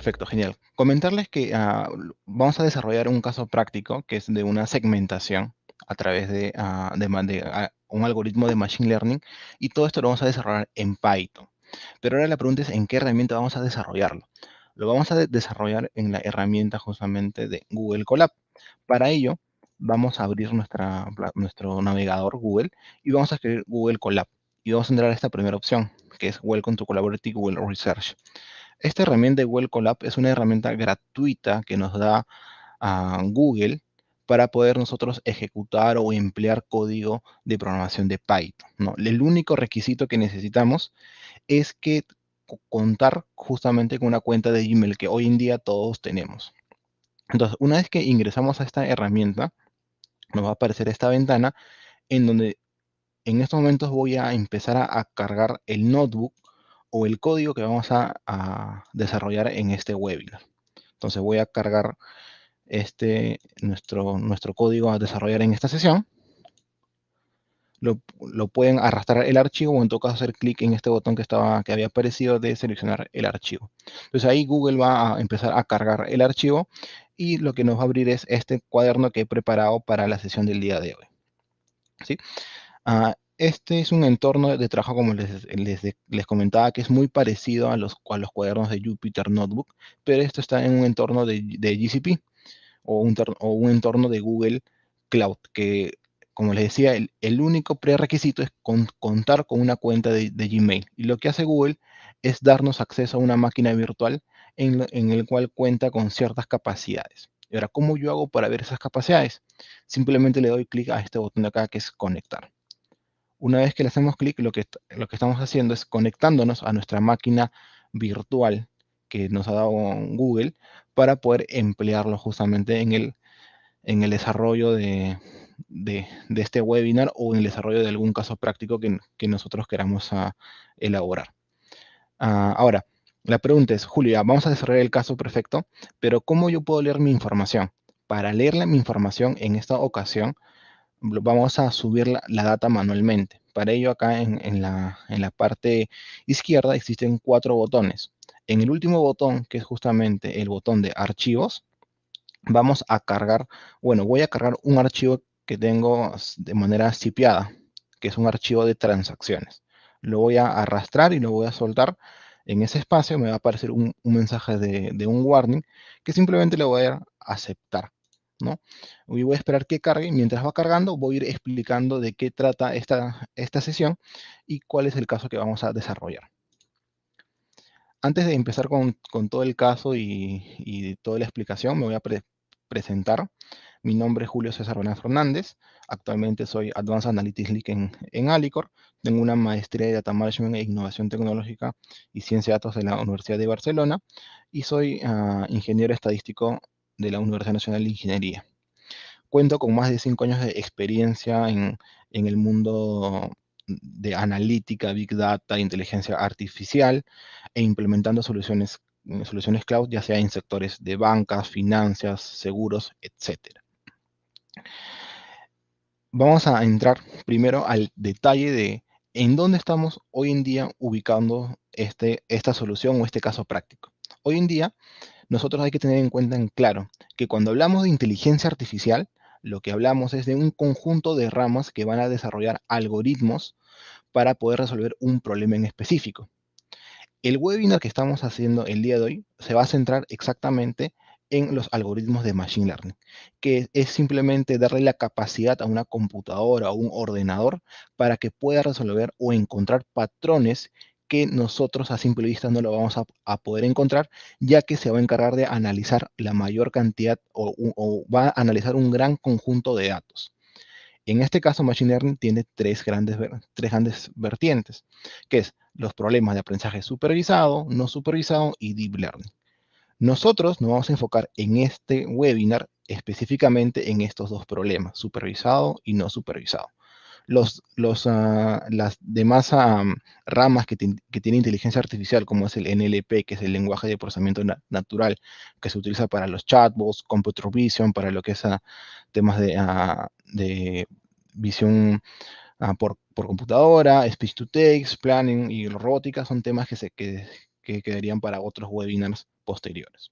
Perfecto, genial. Comentarles que vamos a desarrollar un caso práctico que es de una segmentación a través de, un algoritmo de Machine Learning y todo esto lo vamos a desarrollar en Python. Pero ahora la pregunta es en qué herramienta vamos a desarrollarlo. Lo vamos a desarrollar en la herramienta justamente de Google Colab. Para ello, vamos a abrir nuestro navegador Google y vamos a escribir Google Colab. Y vamos a entrar a esta primera opción, que es Welcome to Collaborative Google Research. Esta herramienta de Google Colab es una herramienta gratuita que nos da a Google para poder nosotros ejecutar o emplear código de programación de Python, ¿no? El único requisito que necesitamos es que contar justamente con una cuenta de Gmail que hoy en día todos tenemos. Entonces, una vez que ingresamos a esta herramienta, nos va a aparecer esta ventana en donde en estos momentos voy a empezar a cargar el notebook o el código que vamos a desarrollar en este webinar. Entonces voy a cargar nuestro código a desarrollar en esta sesión. Lo pueden arrastrar el archivo o en todo caso hacer clic en este botón que había aparecido de seleccionar el archivo. Entonces ahí Google va a empezar a cargar el archivo y lo que nos va a abrir es este cuaderno que he preparado para la sesión del día de hoy. ¿Sí? Este es un entorno de trabajo, como les comentaba, que es muy parecido a los cuadernos de Jupyter Notebook, pero esto está en un entorno de GCP o un entorno de Google Cloud, que, como les decía, el único prerequisito es contar con una cuenta de Gmail. Y lo que hace Google es darnos acceso a una máquina virtual en el cual cuenta con ciertas capacidades. Y ahora, ¿cómo yo hago para ver esas capacidades? Simplemente le doy clic a este botón de acá que es conectar. Una vez que le hacemos clic, lo que estamos haciendo es conectándonos a nuestra máquina virtual que nos ha dado Google para poder emplearlo justamente en el desarrollo de este webinar o en el desarrollo de algún caso práctico que nosotros queramos elaborar. Ahora, la pregunta es, Julio, ya vamos a desarrollar el caso perfecto, pero ¿cómo yo puedo leer mi información? Para leer mi información en esta ocasión, vamos a subir la data manualmente. Para ello, acá en la parte izquierda existen 4 botones. En el último botón, que es justamente el botón de archivos, vamos a cargar, bueno, voy a cargar un archivo que tengo de manera zipeada, que es un archivo de transacciones. Lo voy a arrastrar y lo voy a soltar. En ese espacio me va a aparecer un mensaje de un warning que simplemente le voy a dar a aceptar, ¿no? Y voy a esperar que cargue. Mientras va cargando, voy a ir explicando de qué trata esta sesión y cuál es el caso que vamos a desarrollar. Antes de empezar con todo el caso y toda la explicación, me voy a presentar. Mi nombre es Julio César Bernal Fernández. Actualmente soy Advanced Analytics Lead en Alicor. Tengo una maestría de Data Management e Innovación Tecnológica y Ciencia de Datos de la Universidad de Barcelona. Y soy ingeniero estadístico de la Universidad Nacional de Ingeniería. Cuento con más de 5 años de experiencia en el mundo de analítica, Big Data, inteligencia artificial e implementando soluciones cloud, ya sea en sectores de bancas, finanzas, seguros, etc. Vamos a entrar primero al detalle de en dónde estamos hoy en día ubicando esta solución o este caso práctico. Hoy en día, nosotros hay que tener en cuenta en claro que cuando hablamos de inteligencia artificial, lo que hablamos es de un conjunto de ramas que van a desarrollar algoritmos para poder resolver un problema en específico. El webinar que estamos haciendo el día de hoy se va a centrar exactamente en los algoritmos de Machine Learning, que es simplemente darle la capacidad a una computadora o un ordenador para que pueda resolver o encontrar patrones que nosotros a simple vista no lo vamos a poder encontrar, ya que se va a encargar de analizar la mayor cantidad o va a analizar un gran conjunto de datos. En este caso, Machine Learning tiene tres grandes vertientes, que es los problemas de aprendizaje supervisado, no supervisado y Deep Learning. Nosotros nos vamos a enfocar en este webinar específicamente en estos dos problemas, supervisado y no supervisado. Las demás ramas que tiene inteligencia artificial, como es el NLP, que es el lenguaje de procesamiento natural, que se utiliza para los chatbots, computer vision, para lo que es temas de visión por computadora, speech to text, planning y robótica, son temas que quedarían para otros webinars posteriores.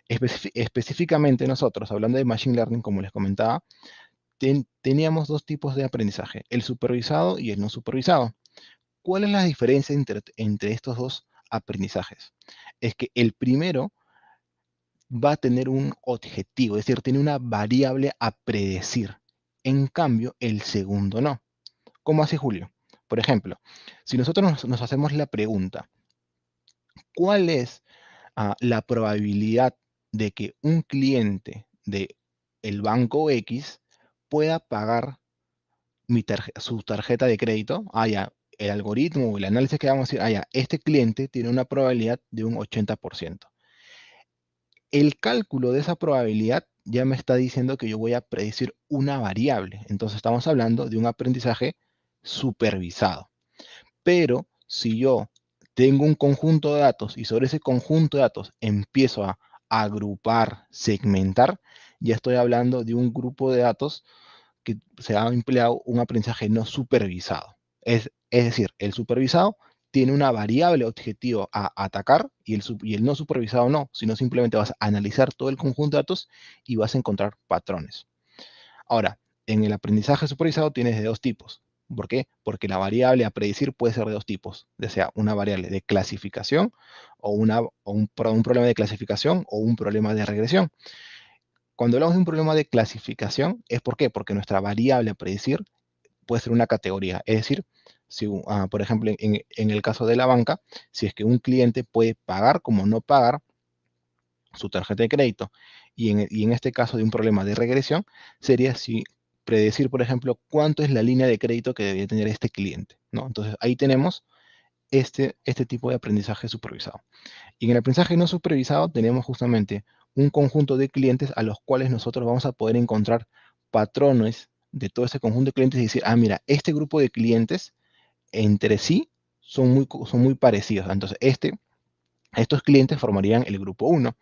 Específicamente nosotros, hablando de Machine Learning, como les comentaba, teníamos dos tipos de aprendizaje, el supervisado y el no supervisado. ¿Cuál es la diferencia entre estos dos aprendizajes? Es que el primero va a tener un objetivo, es decir, tiene una variable a predecir. En cambio, el segundo no. ¿Cómo hace Julio? Por ejemplo, si nosotros nos hacemos la pregunta, ¿cuál es la probabilidad de que un cliente de el banco X pueda pagar su tarjeta de crédito? Ya, el algoritmo o el análisis que vamos a decir, ya, este cliente tiene una probabilidad de un 80%. El cálculo de esa probabilidad ya me está diciendo que yo voy a predecir una variable. Entonces estamos hablando de un aprendizaje supervisado. Pero si yo tengo un conjunto de datos y sobre ese conjunto de datos empiezo a agrupar, segmentar, ya estoy hablando de un grupo de datos que se ha empleado un aprendizaje no supervisado. Es decir, el supervisado tiene una variable objetivo a atacar y el no supervisado no, sino simplemente vas a analizar todo el conjunto de datos y vas a encontrar patrones. Ahora, en el aprendizaje supervisado tienes de dos tipos. ¿Por qué? Porque la variable a predecir puede ser de dos tipos, ya sea una variable de clasificación o un problema de clasificación o un problema de regresión. Cuando hablamos de un problema de clasificación, ¿es por qué? Porque nuestra variable a predecir puede ser una categoría. Es decir, si, por ejemplo, en el caso de la banca, si es que un cliente puede pagar como no pagar su tarjeta de crédito, y en este caso de un problema de regresión, sería si predecir, por ejemplo, cuánto es la línea de crédito que debería tener este cliente, ¿no? Entonces, ahí tenemos este tipo de aprendizaje supervisado. Y en el aprendizaje no supervisado tenemos justamente un conjunto de clientes a los cuales nosotros vamos a poder encontrar patrones de todo ese conjunto de clientes y decir, mira, este grupo de clientes entre sí son muy parecidos. Entonces, estos clientes formarían el grupo 1.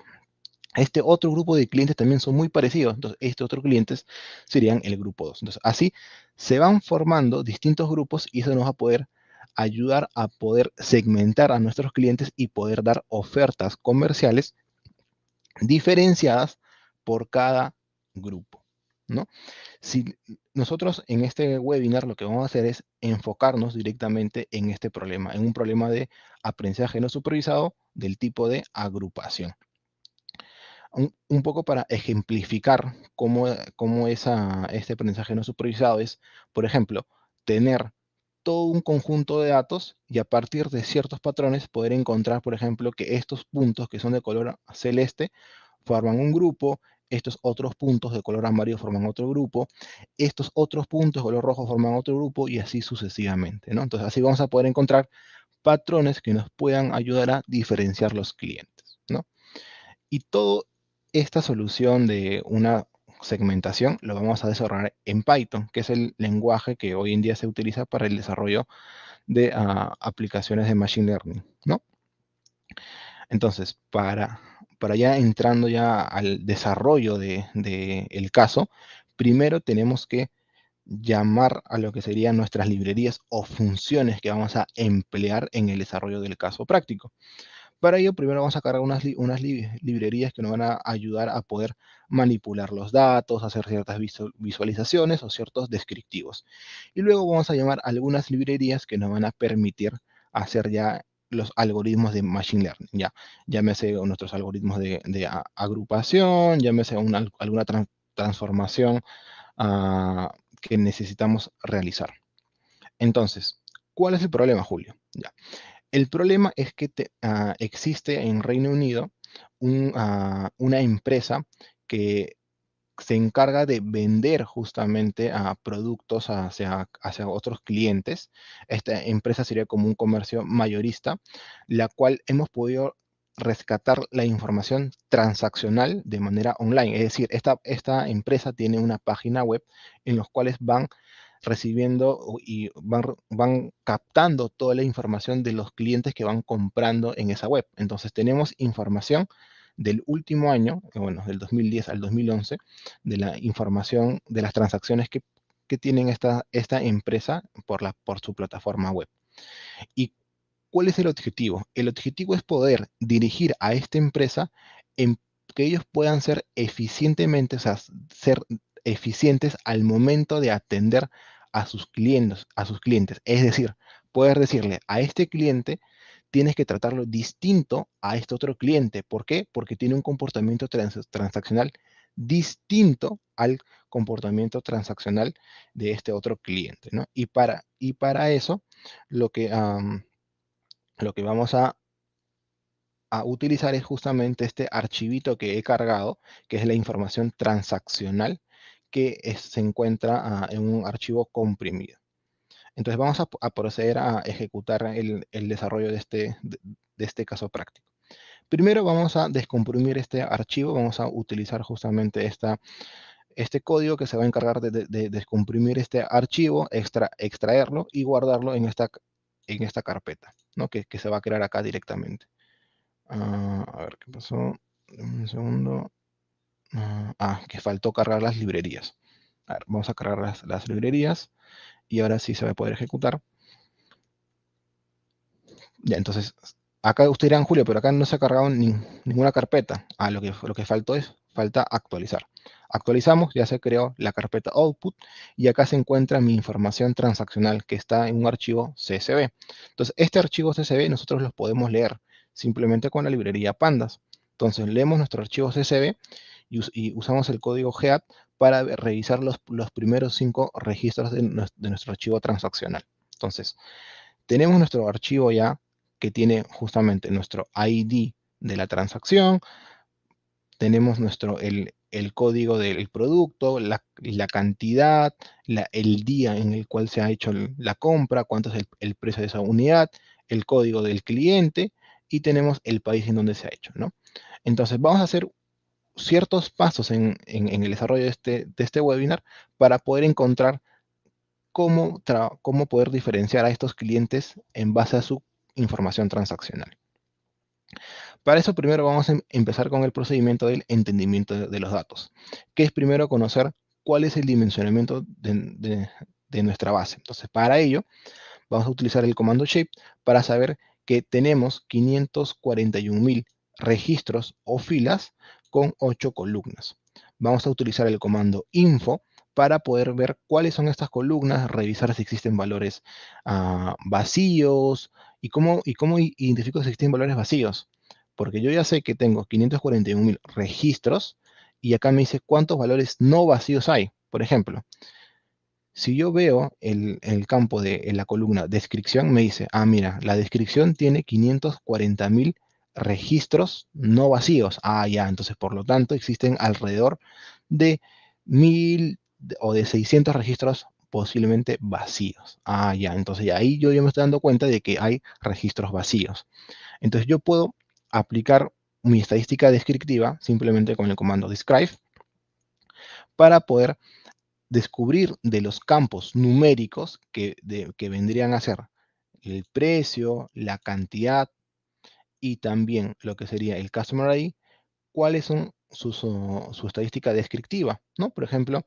Este otro grupo de clientes también son muy parecidos. Entonces, estos otros clientes serían el grupo 2. Entonces, así se van formando distintos grupos y eso nos va a poder ayudar a poder segmentar a nuestros clientes y poder dar ofertas comerciales diferenciadas por cada grupo, ¿no? Si nosotros en este webinar lo que vamos a hacer es enfocarnos directamente en este problema, en un problema de aprendizaje no supervisado del tipo de agrupación. Un poco para ejemplificar cómo este aprendizaje no supervisado es, por ejemplo, tener todo un conjunto de datos y a partir de ciertos patrones poder encontrar, por ejemplo, que estos puntos que son de color celeste forman un grupo, estos otros puntos de color amarillo forman otro grupo, estos otros puntos de color rojo forman otro grupo y así sucesivamente, ¿no? Entonces así vamos a poder encontrar patrones que nos puedan ayudar a diferenciar los clientes, ¿no? Y toda esta solución de una segmentación lo vamos a desarrollar en Python, que es el lenguaje que hoy en día se utiliza para el desarrollo de aplicaciones de Machine Learning, ¿no? Entonces, para ya entrando ya al desarrollo de el caso, primero tenemos que llamar a lo que serían nuestras librerías o funciones que vamos a emplear en el desarrollo del caso práctico. Para ello, primero vamos a cargar unas librerías que nos van a ayudar a poder manipular los datos, hacer ciertas visualizaciones o ciertos descriptivos. Y luego vamos a llamar algunas librerías que nos van a permitir hacer ya los algoritmos de Machine Learning. Ya, llámese nuestros algoritmos de agrupación, llámese alguna transformación que necesitamos realizar. Entonces, ¿cuál es el problema, Julio? Ya. El problema es que existe en Reino Unido una empresa que se encarga de vender justamente a productos hacia otros clientes. Esta empresa sería como un comercio mayorista, la cual hemos podido rescatar la información transaccional de manera online. Es decir, esta empresa tiene una página web en los cuales van recibiendo y van captando toda la información de los clientes que van comprando en esa web. Entonces tenemos información del último año, bueno, del 2010 al 2011, de la información de las transacciones que tienen esta empresa por su plataforma web. Y ¿Cuál es el objetivo? El objetivo es poder dirigir a esta empresa en que ellos puedan ser eficientemente, o sea, ser eficientes al momento de atender a sus clientes, a sus clientes. Es decir, poder decirle a este cliente, tienes que tratarlo distinto a este otro cliente. ¿Por qué? Porque tiene un comportamiento transaccional distinto al comportamiento transaccional de este otro cliente, ¿no? Y para eso, lo que, lo que vamos a utilizar es justamente este archivito que he cargado, que es la información transaccional que se encuentra en un archivo comprimido. Entonces vamos a proceder a ejecutar el desarrollo de este caso práctico. Primero vamos a descomprimir este archivo, vamos a utilizar justamente este código que se va a encargar de descomprimir este archivo, extraerlo y guardarlo en esta carpeta, ¿no? Que se va a crear acá directamente. A ver qué pasó. Un segundo. Que faltó cargar las librerías. A ver, vamos a cargar las librerías y ahora sí se va a poder ejecutar. Ya, entonces, acá ustedes dirán, Julio, pero acá no se ha cargado ninguna carpeta. Lo que falta actualizar. Actualizamos, ya se creó la carpeta output y acá se encuentra mi información transaccional que está en un archivo CSV. Entonces, este archivo CSV nosotros lo podemos leer simplemente con la librería pandas. Entonces, leemos nuestro archivo CSV y usamos el código head para revisar los primeros 5 registros de nuestro archivo transaccional. Entonces, tenemos nuestro archivo ya que tiene justamente nuestro ID de la transacción, tenemos el código del producto, la cantidad, el día en el cual se ha hecho la compra, cuánto es el precio de esa unidad, el código del cliente y tenemos el país en donde se ha hecho, ¿no? Entonces vamos a hacer ciertos pasos en el desarrollo de este webinar para poder encontrar cómo poder diferenciar a estos clientes en base a su información transaccional. Para eso primero vamos a empezar con el procedimiento del entendimiento de los datos, que es primero conocer cuál es el dimensionamiento de nuestra base. Entonces, para ello, vamos a utilizar el comando shape para saber que tenemos 541.000 registros o filas con 8 columnas. Vamos a utilizar el comando info para poder ver cuáles son estas columnas, revisar si existen valores vacíos y cómo identifico si existen valores vacíos. Porque yo ya sé que tengo 541.000 registros y acá me dice cuántos valores no vacíos hay. Por ejemplo, si yo veo el campo en la columna descripción, me dice, mira, la descripción tiene 540.000 registros no vacíos. Ya, entonces por lo tanto existen alrededor de 1.000 o de 600 registros posiblemente vacíos. Ya, entonces ahí yo ya me estoy dando cuenta de que hay registros vacíos. Entonces yo puedo aplicar mi estadística descriptiva simplemente con el comando describe para poder descubrir de los campos numéricos que vendrían a ser el precio, la cantidad y también lo que sería el Customer ID, cuáles son su estadística descriptiva, ¿no? Por ejemplo,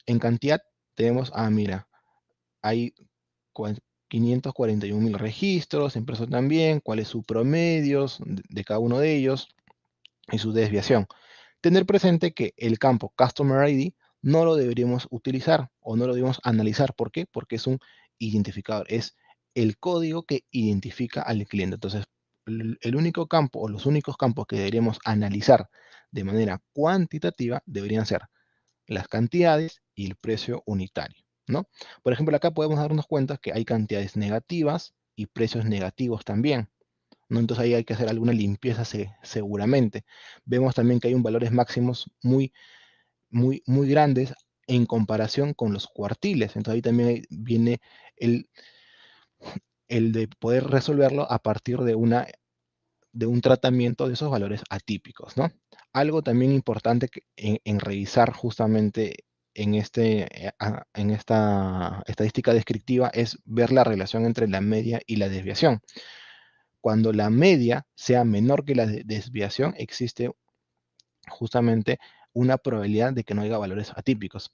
en cantidad tenemos, mira, hay 541.000 registros, en precio también, cuál es su promedio de cada uno de ellos y su desviación. Tener presente que el campo Customer ID no lo deberíamos utilizar o no lo debemos analizar. ¿Por qué? Porque es un identificador, es el código que identifica al cliente. Entonces, el único campo o los únicos campos que deberíamos analizar de manera cuantitativa deberían ser las cantidades y el precio unitario, ¿no? Por ejemplo, acá podemos darnos cuenta que hay cantidades negativas y precios negativos también, ¿no? Entonces ahí hay que hacer alguna limpieza seguramente. Vemos también que hay un valores máximos muy, muy, muy grandes en comparación con los cuartiles. Entonces ahí también viene el, el de poder resolverlo a partir de un tratamiento de esos valores atípicos, ¿no? Algo también importante en revisar justamente en esta estadística descriptiva es ver la relación entre la media y la desviación. Cuando la media sea menor que la desviación, existe justamente una probabilidad de que no haya valores atípicos,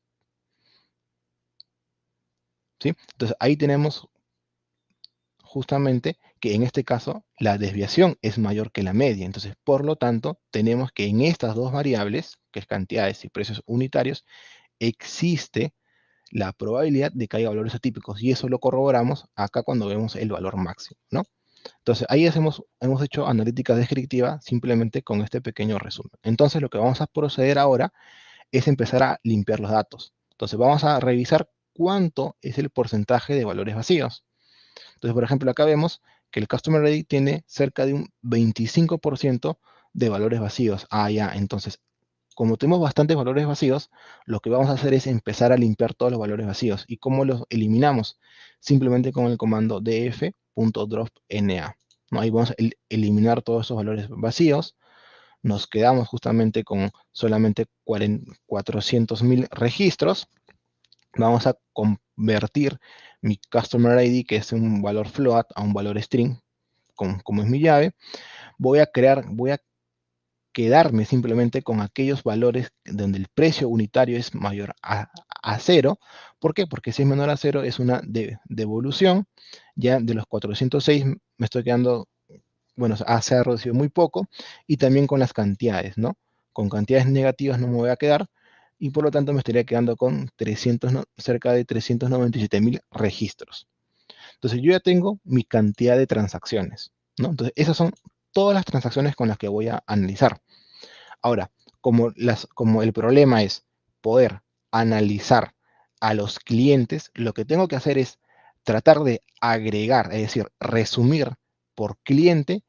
¿sí? Entonces ahí tenemos justamente que en este caso la desviación es mayor que la media. Entonces, por lo tanto, tenemos que en estas dos variables, que es cantidades y precios unitarios, existe la probabilidad de que haya valores atípicos. Y eso lo corroboramos acá cuando vemos el valor máximo, ¿no? Entonces, ahí hemos hecho analítica descriptiva simplemente con este pequeño resumen. Entonces, lo que vamos a proceder ahora es empezar a limpiar los datos. Entonces, vamos a revisar cuánto es el porcentaje de valores vacíos. Entonces, por ejemplo, acá vemos que el Customer ID tiene cerca de un 25% de valores vacíos. Ah, ya, entonces, como tenemos bastantes valores vacíos, lo que vamos a hacer es empezar a limpiar todos los valores vacíos. ¿Y cómo los eliminamos? Simplemente con el comando df.dropna. ¿No? Ahí vamos a eliminar todos esos valores vacíos. Nos quedamos justamente con solamente 400.000 registros. Vamos a convertir mi Customer ID, que es un valor float, a un valor string, como es mi llave. Voy a quedarme simplemente con aquellos valores donde el precio unitario es mayor a 0. ¿Por qué? Porque si es menor a 0 es una devolución. Ya de los 406 me estoy quedando, bueno, se ha reducido muy poco. Y también con las cantidades, ¿no? Con cantidades negativas no me voy a quedar. Y por lo tanto me estaría quedando con cerca de 397.000 registros. Entonces yo ya tengo mi cantidad de transacciones, ¿no? Entonces esas son todas las transacciones con las que voy a analizar. Ahora, como el problema es poder analizar a los clientes, lo que tengo que hacer es tratar de agregar, es decir, resumir por cliente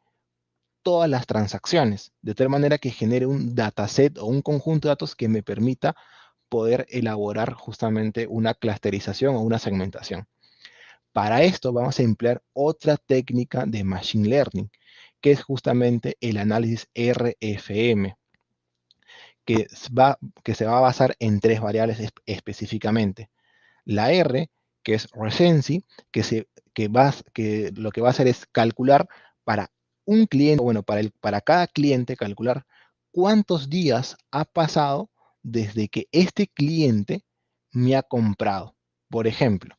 todas las transacciones, de tal manera que genere un dataset o un conjunto de datos que me permita poder elaborar justamente una clusterización o una segmentación. Para esto vamos a emplear otra técnica de Machine Learning, que es justamente el análisis RFM, que se va a basar en tres variables específicamente. La R, que es Recency, que lo que va a hacer es calcular para un cliente, bueno, para cada cliente, calcular cuántos días ha pasado desde que este cliente me ha comprado. Por ejemplo,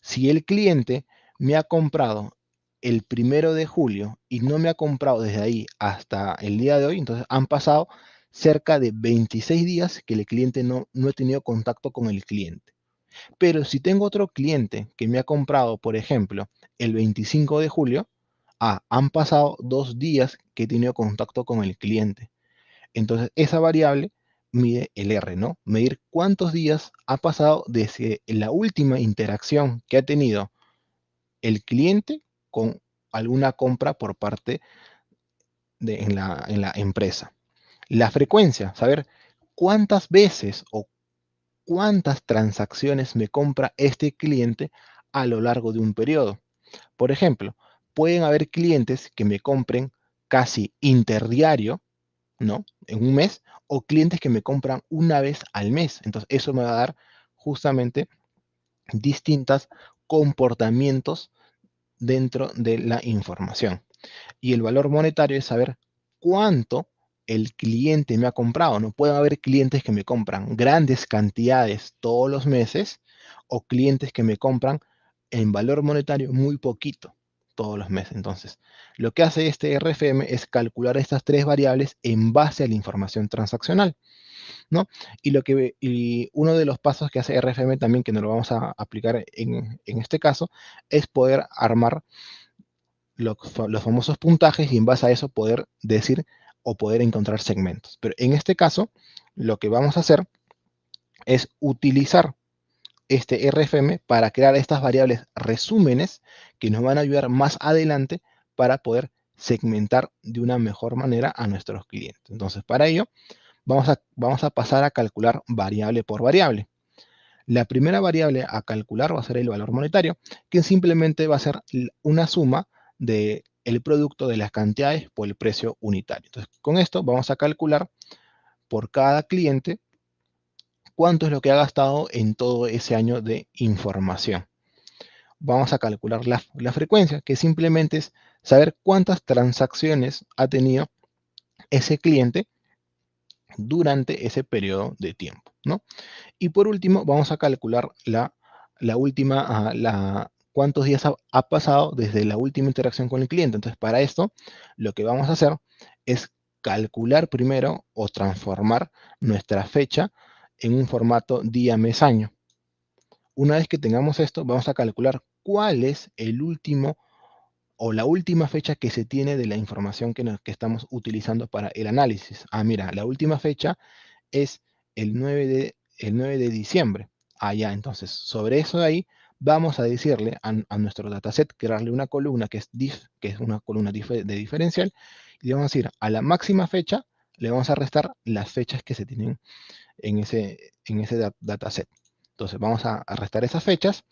si el cliente me ha comprado el 1 de julio y no me ha comprado desde ahí hasta el día de hoy, entonces han pasado cerca de 26 días que el cliente no he tenido contacto con el cliente. Pero si tengo otro cliente que me ha comprado, por ejemplo, el 25 de julio, han pasado 2 días que he tenido contacto con el cliente. Entonces, esa variable mide el R, ¿no? Medir cuántos días ha pasado desde la última interacción que ha tenido el cliente con alguna compra por parte en la empresa. La frecuencia, saber cuántas veces o cuántas transacciones me compra este cliente a lo largo de un periodo. Por ejemplo, pueden haber clientes que me compren casi interdiario, ¿no? En un mes, o clientes que me compran una vez al mes. Entonces, eso me va a dar justamente distintos comportamientos dentro de la información. Y el valor monetario es saber cuánto el cliente me ha comprado. No pueden haber clientes que me compran grandes cantidades todos los meses o clientes que me compran en valor monetario muy poquito todos los meses. Entonces, lo que hace este RFM es calcular estas tres variables en base a la información transaccional, ¿no? Y uno de los pasos que hace RFM también, que nos lo vamos a aplicar en este caso, es poder armar los famosos puntajes y en base a eso poder decir o poder encontrar segmentos. Pero en este caso, lo que vamos a hacer es utilizar este RFM para crear estas variables resúmenes que nos van a ayudar más adelante para poder segmentar de una mejor manera a nuestros clientes. Entonces, para ello, vamos a pasar a calcular variable por variable. La primera variable a calcular va a ser el valor monetario, que simplemente va a ser una suma del producto de las cantidades por el precio unitario. Entonces, con esto vamos a calcular por cada cliente cuánto es lo que ha gastado en todo ese año de información. Vamos a calcular la frecuencia, que simplemente es saber cuántas transacciones ha tenido ese cliente durante ese periodo de tiempo, ¿no? Y por último, vamos a calcular la última, cuántos días ha pasado desde la última interacción con el cliente. Entonces, para esto, lo que vamos a hacer es calcular primero o transformar nuestra fecha en un formato día, mes, año. Una vez que tengamos esto, vamos a calcular cuál es el último o la última fecha que se tiene de la información que estamos utilizando para el análisis. Ah, mira, la última fecha es el 9 de diciembre. Ah, ya, entonces, sobre eso de ahí, vamos a decirle a nuestro dataset, crearle una columna que es diff, que es una columna de diferencial, y le vamos a decir, a la máxima fecha, le vamos a restar las fechas que se tienen en ese dataset. Entonces, vamos a restar esas fechas,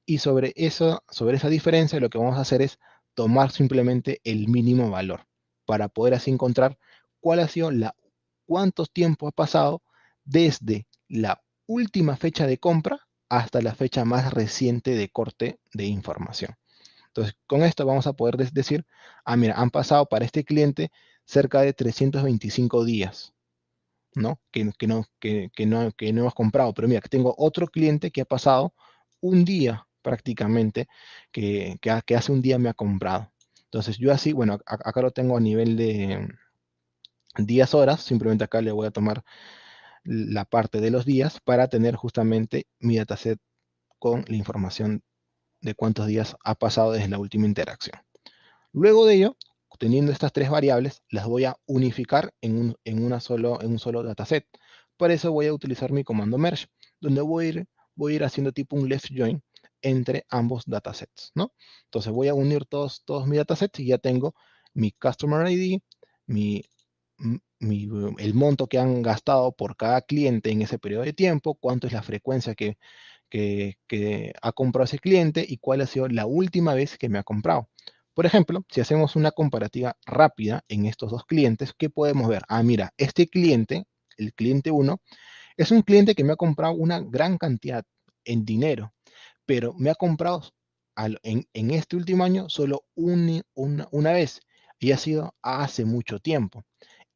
y sobre eso, sobre esa diferencia, lo que vamos a hacer es tomar simplemente el mínimo valor para poder así encontrar cuál ha sido cuánto tiempo ha pasado desde la última fecha de compra hasta la fecha más reciente de corte de información. Entonces, con esto vamos a poder decir, ah, mira, han pasado para este cliente cerca de 325 días, ¿no? Que no hemos comprado. Pero mira, que tengo otro cliente que ha pasado un día prácticamente, que hace un día me ha comprado. Entonces yo así, bueno, acá lo tengo a nivel de días, horas, simplemente acá le voy a tomar la parte de los días para tener justamente mi dataset con la información de cuántos días ha pasado desde la última interacción. Luego de ello, teniendo estas tres variables, las voy a unificar en un solo dataset. Por eso voy a utilizar mi comando merge, donde voy a ir haciendo tipo un left join entre ambos datasets, ¿no? Entonces voy a unir todos mis datasets y ya tengo mi Customer ID, mi, el monto que han gastado por cada cliente en ese periodo de tiempo, cuánto es la frecuencia que ha comprado ese cliente y cuál ha sido la última vez que me ha comprado. Por ejemplo, si hacemos una comparativa rápida en estos dos clientes, ¿qué podemos ver? Ah, mira, este cliente, el cliente 1, es un cliente que me ha comprado una gran cantidad en dinero, pero me ha comprado en este último año solo una vez y ha sido hace mucho tiempo.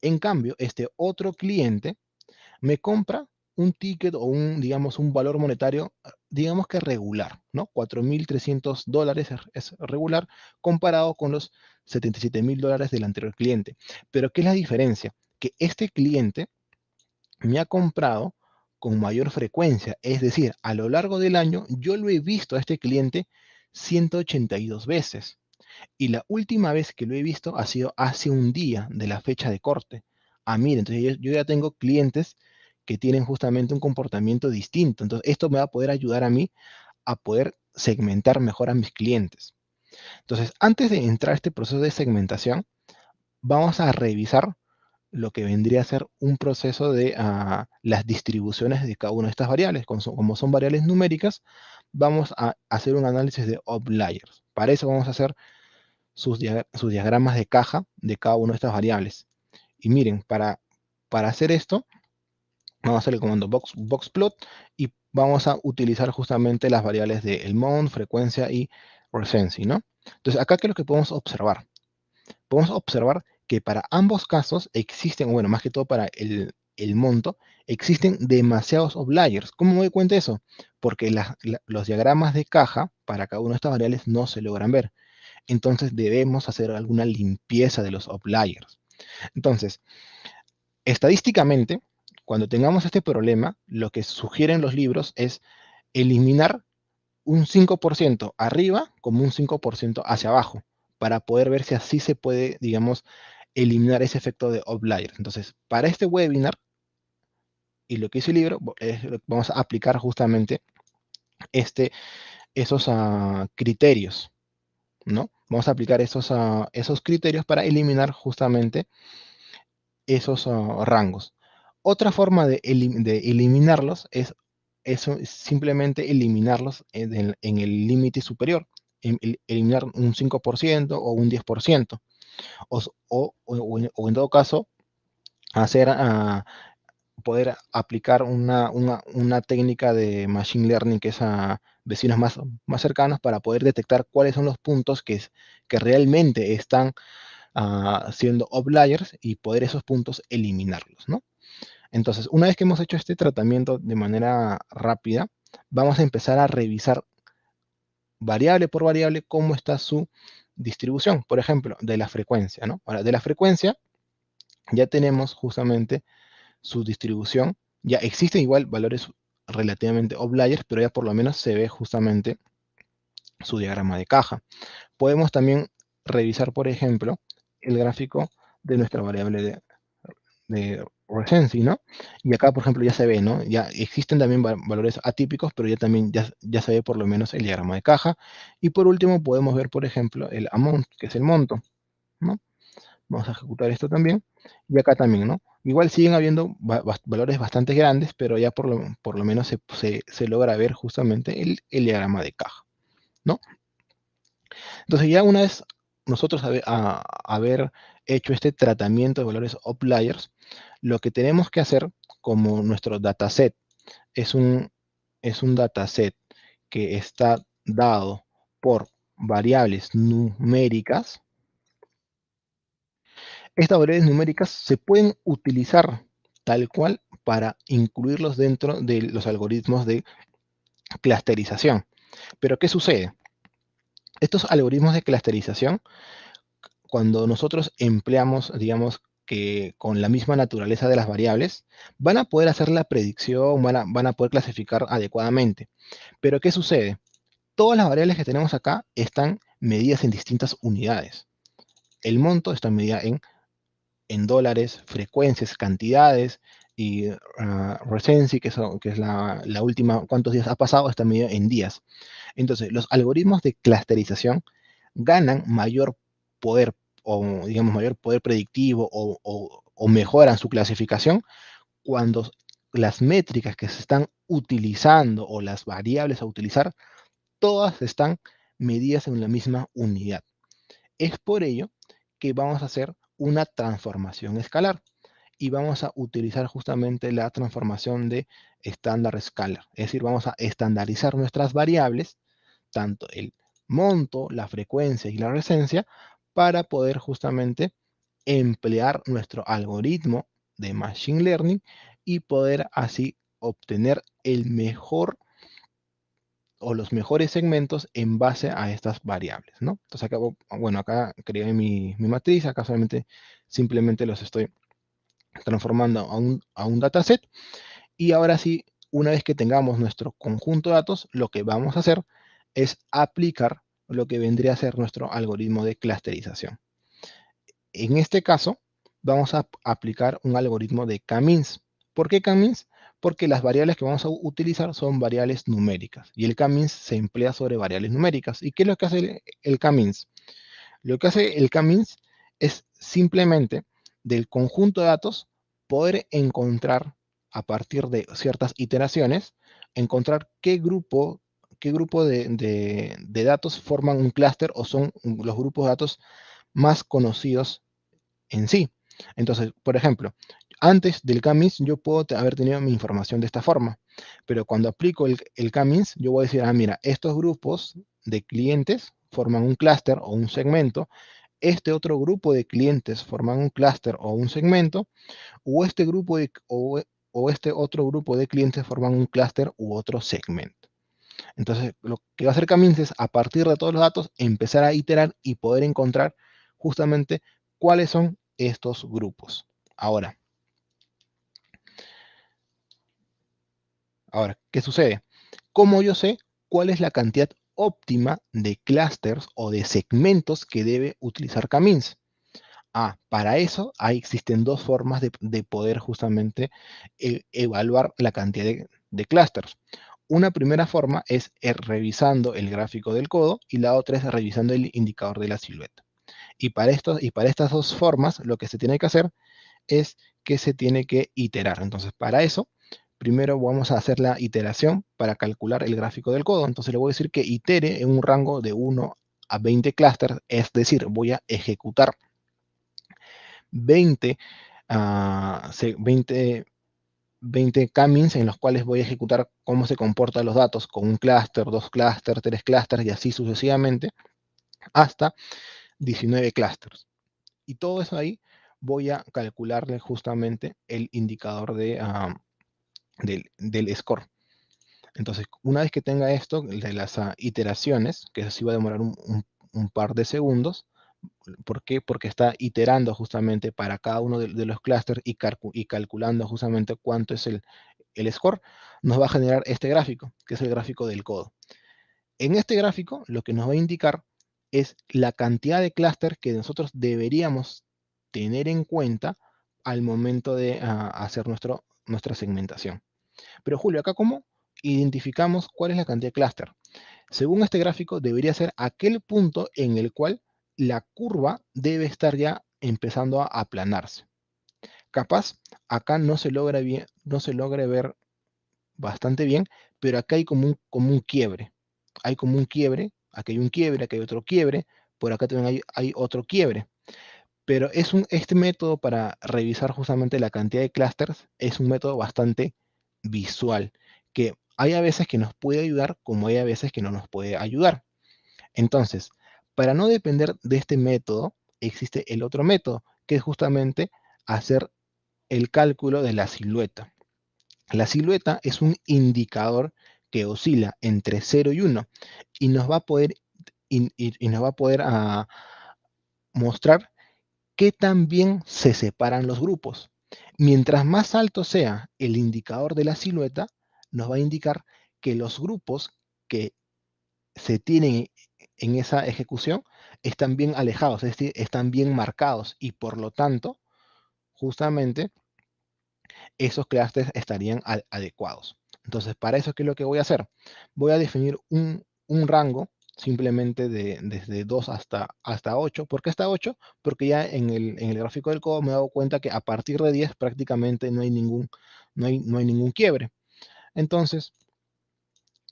En cambio, este otro cliente me compra un ticket o digamos, un valor monetario, digamos que regular, ¿no? $4.300 es regular comparado con los $77.000 del anterior cliente. Pero ¿qué es la diferencia? Que este cliente me ha comprado con mayor frecuencia, es decir, a lo largo del año yo lo he visto a este cliente 182 veces. Y la última vez que lo he visto ha sido hace un día de la fecha de corte. Ah, mire, entonces yo ya tengo clientes que tienen justamente un comportamiento distinto. Entonces, esto me va a poder ayudar a mí a poder segmentar mejor a mis clientes. Entonces, antes de entrar a este proceso de segmentación, vamos a revisar lo que vendría a ser un proceso de las distribuciones de cada una de estas variables. Como son variables numéricas, vamos a hacer un análisis de outliers. Para eso vamos a hacer sus diagramas de caja de cada una de estas variables. Y miren, para hacer esto, vamos a hacer el comando boxplot y vamos a utilizar justamente las variables de el month, frecuencia y recency, ¿no? Entonces, acá, ¿qué es lo que podemos observar? Podemos observar que para ambos casos existen, bueno, más que todo para el monto, existen demasiados outliers. ¿Cómo me doy cuenta de eso? Porque los diagramas de caja para cada una de estas variables no se logran ver. Entonces debemos hacer alguna limpieza de los outliers. Entonces, estadísticamente, cuando tengamos este problema, lo que sugieren los libros es eliminar un 5% arriba como un 5% hacia abajo, para poder ver si así se puede, digamos, eliminar ese efecto de outlier. Entonces, para este webinar, y lo que dice el libro, vamos a aplicar justamente esos criterios, ¿no? Vamos a aplicar esos criterios para eliminar justamente esos rangos. Otra forma de eliminarlos es simplemente eliminarlos en el límite superior, eliminar un 5% o un 10%, o en todo caso, hacer, poder aplicar una técnica de Machine Learning que es a vecinos más cercanos para poder detectar cuáles son los puntos que realmente están siendo outliers y poder esos puntos eliminarlos, ¿no? Entonces, una vez que hemos hecho este tratamiento de manera rápida, vamos a empezar a revisar variable por variable cómo está su distribución, por ejemplo, de la frecuencia, ¿no? Ahora, de la frecuencia ya tenemos justamente su distribución, ya existen igual valores relativamente outliers, pero ya por lo menos se ve justamente su diagrama de caja. Podemos también revisar, por ejemplo, el gráfico de nuestra variable de recency, ¿no? Y acá, por ejemplo, ya se ve, ¿no? Ya existen también valores atípicos, pero ya también ya se ve por lo menos el diagrama de caja. Y por último, podemos ver, por ejemplo, el amount, que es el monto, ¿no? Vamos a ejecutar esto también. Y acá también, ¿no? Igual siguen habiendo valores bastante grandes, pero ya por lo menos se logra ver justamente el diagrama de caja, ¿no? Entonces ya una vez nosotros haber hecho este tratamiento de valores outliers, lo que tenemos que hacer como nuestro dataset es un dataset que está dado por variables numéricas, estas variables numéricas se pueden utilizar tal cual para incluirlos dentro de los algoritmos de clusterización. Pero ¿qué sucede? Estos algoritmos de clusterización, cuando nosotros empleamos, digamos, que con la misma naturaleza de las variables, van a poder hacer la predicción, van a poder clasificar adecuadamente. Pero ¿qué sucede? Todas las variables que tenemos acá están medidas en distintas unidades. El monto está medida en dólares, frecuencias, cantidades, y recency, que es la última, cuántos días ha pasado, está medida en días. Entonces, los algoritmos de clusterización ganan mayor poder, o digamos mayor poder predictivo, o mejoran su clasificación cuando las métricas que se están utilizando o las variables a utilizar, todas están medidas en la misma unidad. Es por ello que vamos a hacer una transformación escalar y vamos a utilizar justamente la transformación de estándar escalar. Es decir, vamos a estandarizar nuestras variables, tanto el monto, la frecuencia y la recensia, para poder justamente emplear nuestro algoritmo de Machine Learning y poder así obtener el mejor o los mejores segmentos en base a estas variables, ¿no? Entonces acá, bueno, acá creé mi matriz, acá solamente simplemente los estoy transformando a un dataset, y ahora sí, una vez que tengamos nuestro conjunto de datos, lo que vamos a hacer es aplicar lo que vendría a ser nuestro algoritmo de clusterización. En este caso, vamos a aplicar un algoritmo de K-means. ¿Por qué K-means? Porque las variables que vamos a utilizar son variables numéricas y el K-means se emplea sobre variables numéricas. ¿Y qué es lo que hace el K-means? Lo que hace el K-means es simplemente del conjunto de datos poder encontrar a partir de ciertas iteraciones, encontrar qué grupo de datos forman un clúster o son los grupos de datos más conocidos en sí. Entonces, por ejemplo, antes del K-means yo puedo haber tenido mi información de esta forma, pero cuando aplico el K-means, yo voy a decir, ah, mira, estos grupos de clientes forman un clúster o un segmento, este otro grupo de clientes forman un clúster o un segmento, o este o este otro grupo de clientes forman un clúster u otro segmento. Entonces, lo que va a hacer K-means es, a partir de todos los datos, empezar a iterar y poder encontrar justamente cuáles son estos grupos. Ahora, ¿qué sucede? ¿Cómo yo sé cuál es la cantidad óptima de clusters o de segmentos que debe utilizar K-means? Ah, para eso ahí existen dos formas de poder justamente evaluar la cantidad de clusters. Una primera forma es revisando el gráfico del codo y la otra es revisando el indicador de la silueta. Y para estas dos formas, lo que se tiene que hacer es que se tiene que iterar. Entonces, para eso, primero vamos a hacer la iteración para calcular el gráfico del codo. Entonces, le voy a decir que itere en un rango de 1 a 20 clústeres, es decir, voy a ejecutar 20, 20 K-means en los cuales voy a ejecutar cómo se comportan los datos con un clúster, dos clústeres, tres clústeres y así sucesivamente hasta 19 clústeres. Y todo eso ahí voy a calcularle justamente el indicador del score. Entonces, una vez que tenga esto de las iteraciones, que eso sí va a demorar un par de segundos. ¿Por qué? Porque está iterando justamente para cada uno de los clústeres y calculando justamente cuánto es el score, nos va a generar este gráfico, que es el gráfico del codo. En este gráfico, lo que nos va a indicar es la cantidad de clústeres que nosotros deberíamos tener en cuenta al momento de hacer nuestra segmentación. Pero Julio, acá cómo identificamos cuál es la cantidad de clúster. Según este gráfico, debería ser aquel punto en el cual la curva debe estar ya empezando a aplanarse. Capaz, acá no se logra bien, no se logra ver bastante bien, pero acá hay como un quiebre. Hay como un quiebre, aquí hay un quiebre, aquí hay otro quiebre, por acá también hay otro quiebre. Pero este método para revisar justamente la cantidad de clústeres es un método bastante visual, que hay a veces que nos puede ayudar, como hay a veces que no nos puede ayudar. Entonces, para no depender de este método, existe el otro método, que es justamente hacer el cálculo de la silueta. La silueta es un indicador que oscila entre 0 y 1 y nos va a poder, y nos va a poder mostrar qué tan bien se separan los grupos. Mientras más alto sea el indicador de la silueta, nos va a indicar que los grupos que se tienen en esa ejecución están bien alejados, es decir, están bien marcados y por lo tanto, justamente, esos clústeres estarían adecuados. Entonces, para eso, ¿qué es lo que voy a hacer? Voy a definir un rango simplemente desde 2 hasta 8. ¿Por qué hasta 8? Porque ya en el gráfico del codo me he dado cuenta que a partir de 10 prácticamente no hay ningún quiebre. Entonces,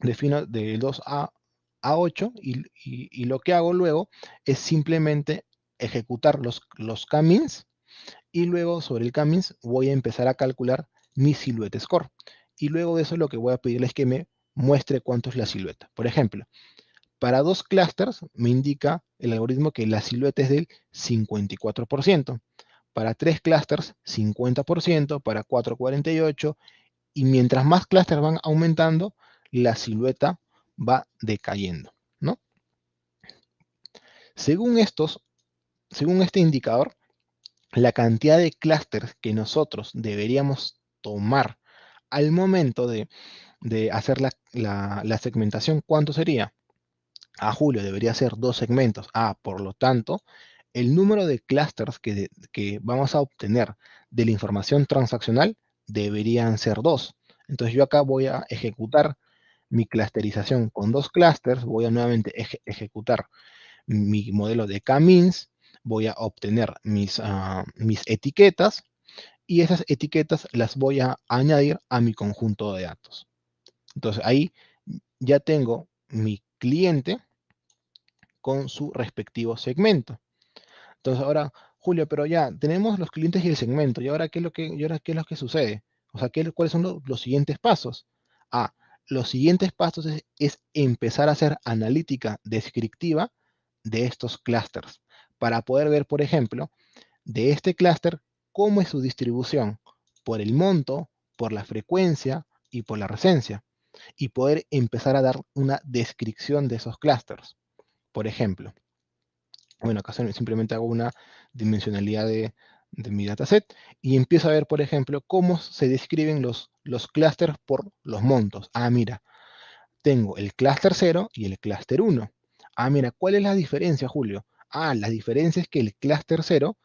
defino de 2 a 8 y lo que hago luego es simplemente ejecutar los camins y luego sobre el camins voy a empezar a calcular mi silhouette score. Y luego de eso lo que voy a pedirles es que me muestre cuánto es la silueta. Por ejemplo, para 2 clusters me indica el algoritmo que la silueta es del 54%. Para 3 clusters, 50%, para 4, 48%, y mientras más clústeres van aumentando, la silueta va decayendo, ¿no? Según según este indicador, la cantidad de clústeres que nosotros deberíamos tomar al momento de hacer la segmentación, ¿cuánto sería? A Julio debería ser 2 segmentos. Por lo tanto, el número de clústeres que vamos a obtener de la información transaccional deberían ser 2. Entonces yo acá voy a ejecutar mi clusterización con 2 clústeres, voy a nuevamente ejecutar mi modelo de K-means, voy a obtener mis etiquetas y esas etiquetas las voy a añadir a mi conjunto de datos. Entonces ahí ya tengo mi cliente con su respectivo segmento. Entonces ahora, Julio, pero ya tenemos los clientes y el segmento, ¿y ahora qué es lo que sucede? O sea, ¿cuáles son los siguientes pasos? Ah, los siguientes pasos es empezar a hacer analítica descriptiva de estos clústeres para poder ver, por ejemplo, de este clúster cómo es su distribución por el monto, por la frecuencia y por la recencia, y poder empezar a dar una descripción de esos clústeres. Por ejemplo, bueno, acá simplemente hago una dimensionalidad de mi dataset y empiezo a ver, por ejemplo, cómo se describen los clústeres por los montos. Mira, tengo el clúster 0 y el clúster 1. Mira, ¿cuál es la diferencia, Julio? La diferencia es que el clúster 0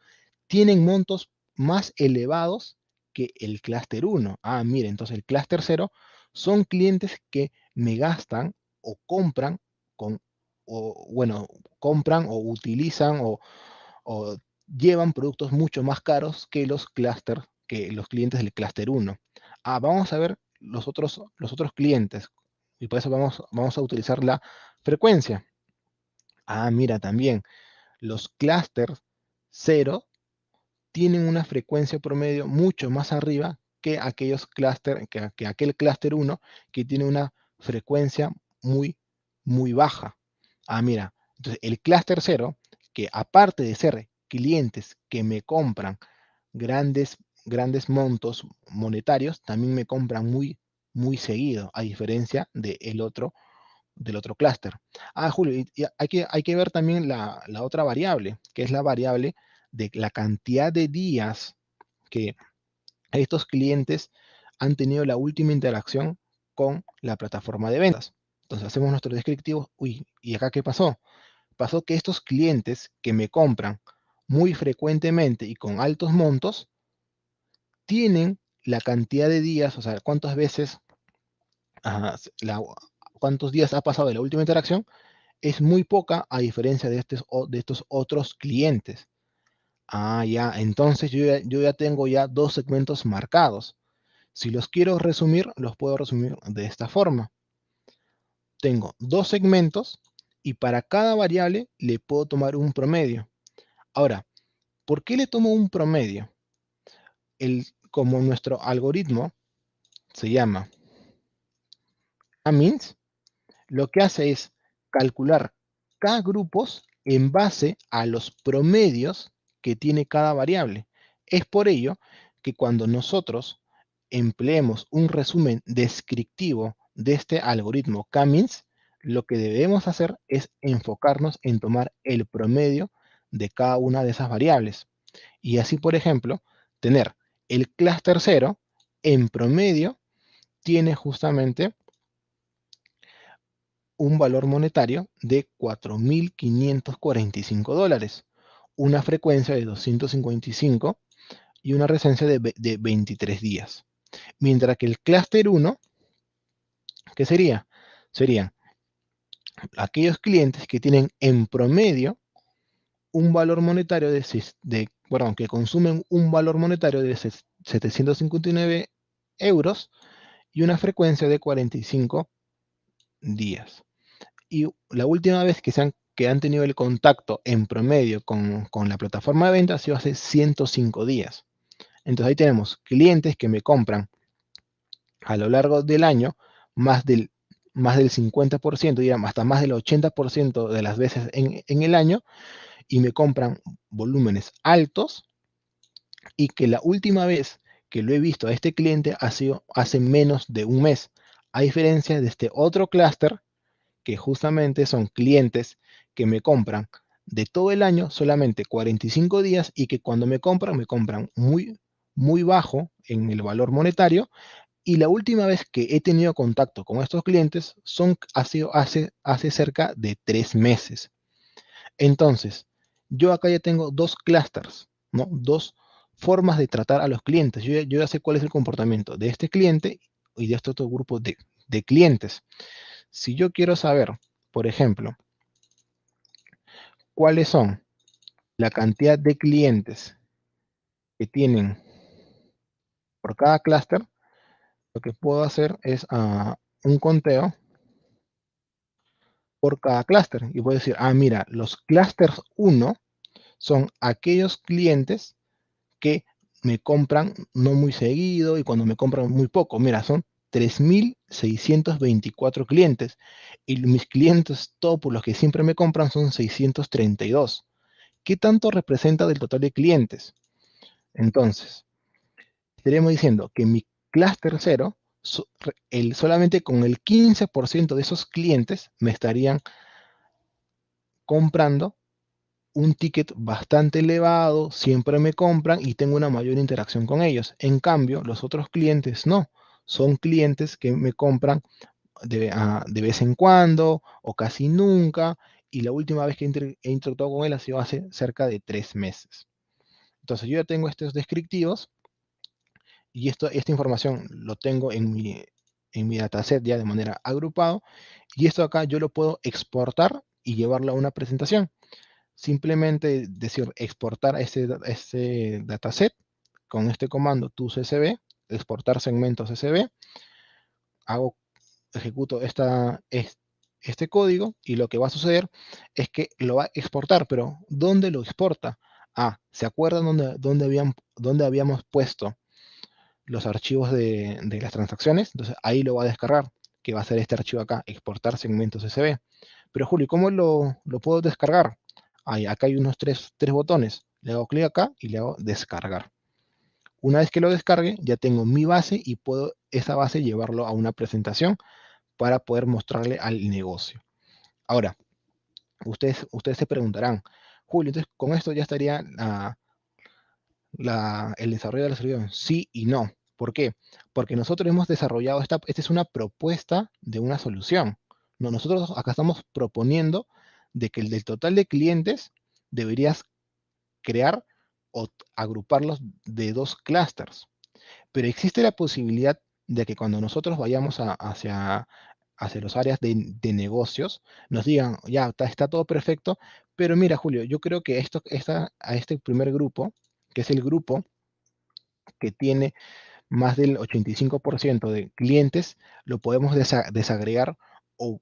tienen montos más elevados que el clúster 1. Mira, entonces el clúster 0 son clientes que me gastan o compran con, o bueno, compran o utilizan o llevan productos mucho más caros que los clientes del clúster 1. Vamos a ver los otros clientes y por eso vamos a utilizar la frecuencia. Mira, también los clústeres 0 tienen una frecuencia promedio mucho más arriba que que aquel clúster 1 que tiene una frecuencia muy, muy baja. Mira, entonces el clúster 0, que aparte de ser clientes que me compran grandes montos monetarios, también me compran muy, muy seguido, a diferencia del otro clúster. Julio, y hay que ver también la otra variable, que es la variable de la cantidad de días que estos clientes han tenido la última interacción con la plataforma de ventas. Entonces hacemos nuestro descriptivo. Uy, ¿y acá qué pasó? Pasó que estos clientes que me compran muy frecuentemente y con altos montos, tienen la cantidad de días, o sea, cuántas veces, cuántos días ha pasado de la última interacción, es muy poca a diferencia de estos otros clientes. Ya, entonces yo ya tengo ya dos segmentos marcados. Si los quiero resumir, los puedo resumir de esta forma. Tengo dos segmentos y para cada variable le puedo tomar un promedio. Ahora, ¿por qué le tomo un promedio? Como nuestro algoritmo se llama Amins, lo que hace es calcular cada grupos en base a los promedios que tiene cada variable. Es por ello que cuando nosotros empleemos un resumen descriptivo de este algoritmo K-means, lo que debemos hacer es enfocarnos en tomar el promedio de cada una de esas variables. Y así, por ejemplo, tener el clúster 0 en promedio tiene justamente un valor monetario de $4.545, una frecuencia de 255 y una recencia de 23 días. Mientras que el clúster 1, ¿qué sería? Serían aquellos clientes que tienen en promedio un valor monetario que consumen un valor monetario de 759 euros y una frecuencia de 45 días. Y la última vez que han tenido el contacto en promedio con la plataforma de ventas ha sido hace 105 días. Entonces ahí tenemos clientes que me compran a lo largo del año más del 50%, digamos, hasta más del 80% de las veces en el año, y me compran volúmenes altos, y que la última vez que lo he visto a este cliente ha sido hace menos de un mes, a diferencia de este otro clúster, que justamente son clientes que me compran de todo el año solamente 45 días y que cuando me compran muy, muy bajo en el valor monetario. Y la última vez que he tenido contacto con estos clientes ha sido hace cerca de 3 meses. Entonces, yo acá ya tengo dos clústeres, ¿no? Dos formas de tratar a los clientes. Yo ya sé cuál es el comportamiento de este cliente y de este otro grupo de clientes. Si yo quiero saber, por ejemplo, cuáles son la cantidad de clientes que tienen por cada clúster, lo que puedo hacer es un conteo por cada clúster. Y voy a decir, mira, los clústeres 1 son aquellos clientes que me compran no muy seguido y cuando me compran muy poco. Mira, son 3.624 clientes y mis clientes top, los que siempre me compran, son 632. ¿Qué tanto representa del total de clientes? Entonces, estaríamos diciendo que mi clúster 0, solamente con el 15% de esos clientes me estarían comprando un ticket bastante elevado, siempre me compran y tengo una mayor interacción con ellos. En cambio, los otros clientes no. Son clientes que me compran de vez en cuando o casi nunca. Y la última vez que he interactuado con él ha sido hace cerca de 3 meses. Entonces yo ya tengo estos descriptivos y esta información lo tengo en mi dataset ya de manera agrupado. Y esto acá yo lo puedo exportar y llevarlo a una presentación. Simplemente decir exportar ese dataset con este comando toCSV, exportar segmentos CSV, ejecuto este código y lo que va a suceder es que lo va a exportar, pero ¿dónde lo exporta? ¿Se acuerdan dónde habíamos puesto los archivos de las transacciones? Entonces ahí lo va a descargar, que va a ser este archivo acá, exportar segmentos CSV. Pero Julio, ¿cómo lo puedo descargar? Acá hay unos tres botones. Le hago clic acá y le hago descargar. Una vez que lo descargue, ya tengo mi base y puedo esa base llevarlo a una presentación para poder mostrarle al negocio. Ahora, ustedes se preguntarán, Julio, entonces con esto ya estaría el desarrollo de la solución. Sí y no. ¿Por qué? Porque nosotros hemos desarrollado esta es una propuesta de una solución. No, nosotros acá estamos proponiendo de que el del total de clientes deberías crear o agruparlos de 2 clústeres. Pero existe la posibilidad de que cuando nosotros vayamos hacia los áreas de negocios, nos digan, ya, está todo perfecto, pero mira, Julio, yo creo que a este primer grupo, que es el grupo que tiene más del 85% de clientes, lo podemos desagregar o,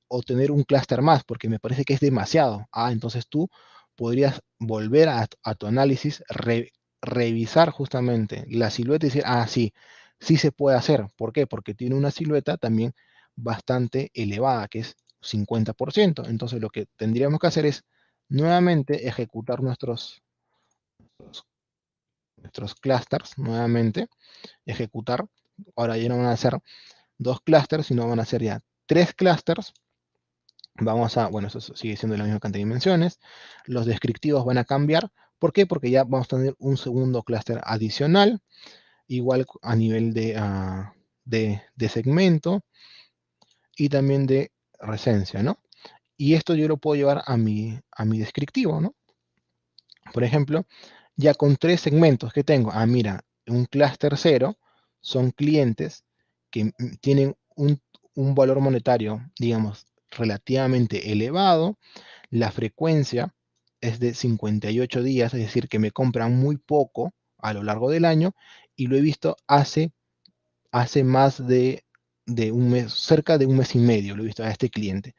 o tener un clúster más, porque me parece que es demasiado. Entonces tú podrías volver a tu análisis, revisar justamente la silueta y decir, sí, sí se puede hacer. ¿Por qué? Porque tiene una silueta también bastante elevada, que es 50%. Entonces lo que tendríamos que hacer es nuevamente ejecutar nuestros clústeres, nuevamente ejecutar. Ahora ya no van a ser 2 clústeres, sino van a ser ya 3 clústeres. Bueno, eso sigue siendo la misma cantidad de dimensiones. Los descriptivos van a cambiar. ¿Por qué? Porque ya vamos a tener un segundo clúster adicional, igual a nivel de segmento y también de recencia, ¿no? Y esto yo lo puedo llevar a mi descriptivo, ¿no? Por ejemplo, ya con 3 segmentos que tengo, mira, un clúster 0 son clientes que tienen un valor monetario, digamos, relativamente elevado, la frecuencia es de 58 días, es decir, que me compran muy poco a lo largo del año, y lo he visto hace más de un mes, cerca de un mes y medio, lo he visto a este cliente.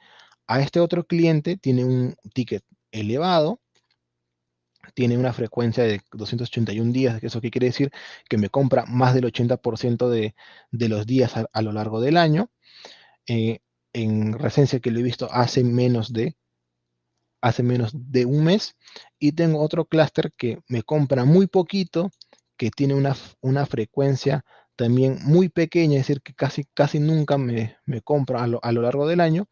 A este otro cliente tiene un ticket elevado, tiene una frecuencia de 281 días, ¿eso qué quiere decir? Que me compra más del 80% de los días a lo largo del año. Eh, en recencia que lo he visto hace menos de un mes, y tengo otro clúster que me compra muy poquito, que tiene una frecuencia también muy pequeña, es decir, que casi nunca me compra a lo largo del año,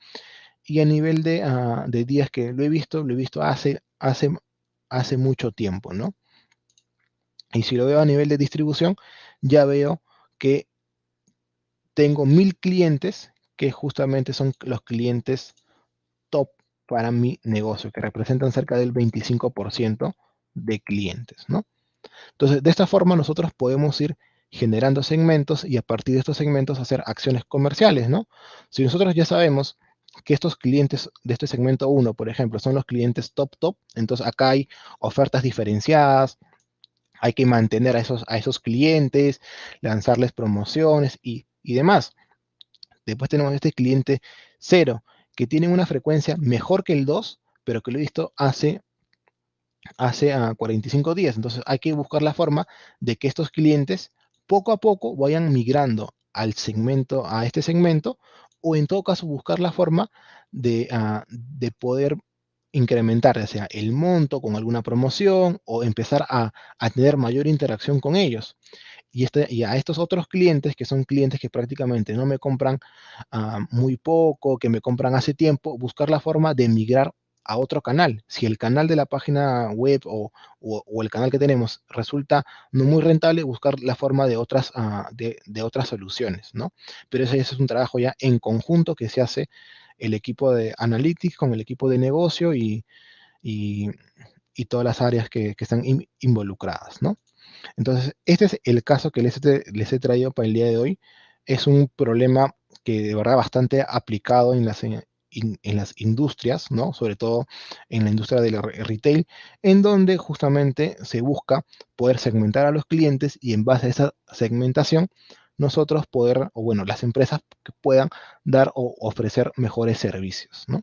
y a nivel de días que lo he visto hace mucho tiempo, ¿no? Y si lo veo a nivel de distribución, ya veo que tengo 1000 clientes que justamente son los clientes top para mi negocio, que representan cerca del 25% de clientes, ¿no? Entonces, de esta forma nosotros podemos ir generando segmentos y a partir de estos segmentos hacer acciones comerciales, ¿no? Si nosotros ya sabemos que estos clientes de este segmento uno, por ejemplo, son los clientes top, entonces acá hay ofertas diferenciadas, hay que mantener a esos clientes, lanzarles promociones y demás. Después tenemos este cliente cero, que tiene una frecuencia mejor que el 2, pero que lo he visto hace 45 días. Entonces hay que buscar la forma de que estos clientes poco a poco vayan migrando a este segmento, o en todo caso buscar la forma de poder incrementar, ya sea el monto con alguna promoción o empezar a tener mayor interacción con ellos. Y a estos otros clientes, que son clientes que prácticamente no me compran muy poco, que me compran hace tiempo, buscar la forma de migrar a otro canal. Si el canal de la página web o el canal que tenemos resulta no muy rentable, buscar la forma de otras soluciones, ¿no? Pero ese es un trabajo ya en conjunto que se hace el equipo de Analytics con el equipo de negocio y- y todas las áreas que están involucradas, ¿no? Entonces, este es el caso que les he traído para el día de hoy. Es un problema que de verdad bastante aplicado en las industrias, ¿no? Sobre todo en la industria del retail, en donde justamente se busca poder segmentar a los clientes y en base a esa segmentación nosotros poder, o bueno, las empresas que puedan dar o ofrecer mejores servicios, ¿no?